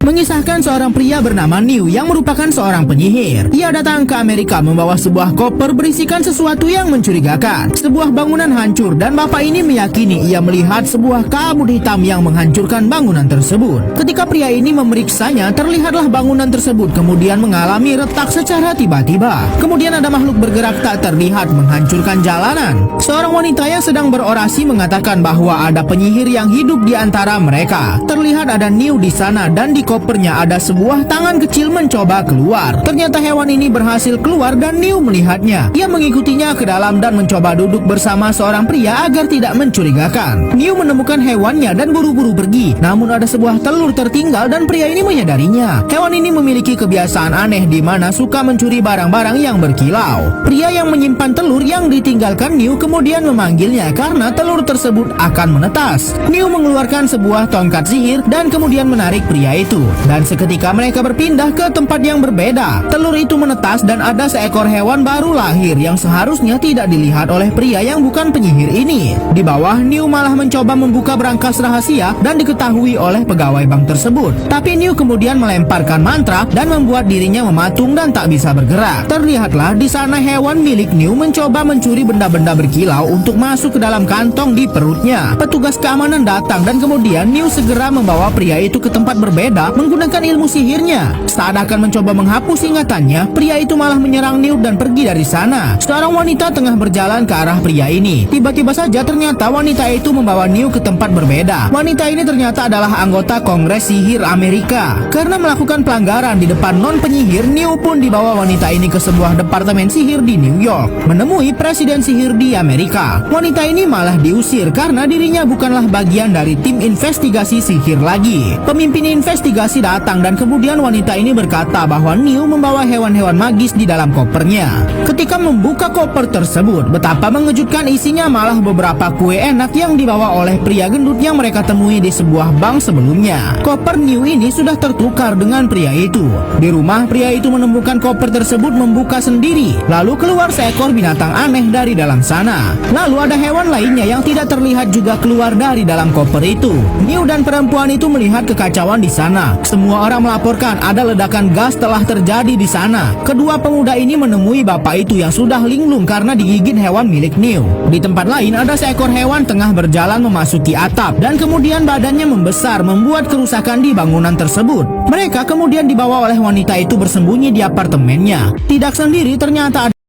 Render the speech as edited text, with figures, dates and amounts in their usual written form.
mengisahkan seorang pria bernama New yang merupakan seorang penyihir. Ia datang ke Amerika membawa sebuah koper berisikan sesuatu yang mencurigakan. Sebuah bangunan hancur dan bapak ini meyakini ia melihat sebuah kabut hitam yang menghancurkan bangunan tersebut. Ketika pria ini memeriksanya, terlihatlah bangunan tersebut kemudian mengalami retak secara tiba-tiba. Kemudian ada makhluk bergerak tak terlihat menghancurkan jalanan. Seorang wanita yang sedang berorasi mengatakan bahwa ada penyihir yang hidup di antara mereka. Terlihat ada New di sana dan di kopernya ada sebuah tangan kecil mencoba keluar. Ternyata hewan ini berhasil keluar dan New melihatnya. Ia mengikutinya ke dalam dan mencoba duduk bersama seorang pria agar tidak mencurigakan. New menemukan hewannya dan buru-buru pergi. Namun ada sebuah telur tertinggal dan pria ini menyadarinya. Hewan ini memiliki kebiasaan aneh di mana suka mencuri barang-barang yang berkilau. Pria yang menyimpan telur yang ditinggalkan New kemudian memanggilnya karena telur tersebut akan menetas. New mengeluarkan sebuah tongkat sihir dan kemudian menarik pria itu. Dan seketika mereka berpindah ke tempat yang berbeda. Telur itu menetas dan ada seekor hewan baru lahir yang seharusnya tidak dilihat oleh pria yang bukan penyihir ini. Di bawah, New malah mencoba membuka berangkas rahasia dan diketahui oleh pegawai bank tersebut. Tapi New kemudian melemparkan mantra dan membuat dirinya mematung dan tak bisa bergerak. Terlihatlah di sana hewan milik New mencoba mencuri benda-benda berkilau untuk masuk ke dalam kantong di perutnya. Petugas keamanan datang dan kemudian New segera membawa pria itu ke tempat berbeda menggunakan ilmu sihirnya. Saat akan mencoba menghapus ingatannya, pria itu malah menyerang New dan pergi dari sana. Seorang wanita tengah berjalan ke arah pria ini. Tiba-tiba saja ternyata wanita itu membawa New ke tempat berbeda. Wanita ini ternyata adalah anggota Kongres Sihir Amerika. Karena melakukan pelanggaran di depan non-penyihir, New pun dibawa wanita ini ke sebuah departemen sihir di New York, menemui presiden sihir di Amerika. Wanita ini malah diusir karena dirinya bukanlah bagian dari tim investigasi sihir lagi. Pemimpin investigasi datang dan kemudian wanita ini berkata bahwa New membawa hewan-hewan magis di dalam kopernya. Ketika membuka koper tersebut, betapa mengejutkan isinya malah beberapa kue enak yang dibawa oleh pria gendut yang mereka temui di sebuah bank sebelumnya. Koper New ini sudah tertukar dengan pria itu. Di rumah, pria itu menemukan koper tersebut membuka sendiri. Lalu keluar seekor binatang aneh dari dalam sana. Lalu ada hewan lainnya yang tidak terlihat juga keluar dari dalam koper itu. New dan perempuan itu melihat kekacauan di sana. Semua orang melaporkan ada ledakan gas telah terjadi di sana. Kedua pemuda ini menemui bapak itu yang sudah linglung karena digigit hewan milik New. Di tempat lain ada seekor hewan tengah berjalan memasuki atap dan kemudian badannya membesar membuat kerusakan di bangunan tersebut. Mereka kemudian dibawa oleh wanita itu bersembunyi di apartemennya. Tidak sendiri, ternyata ada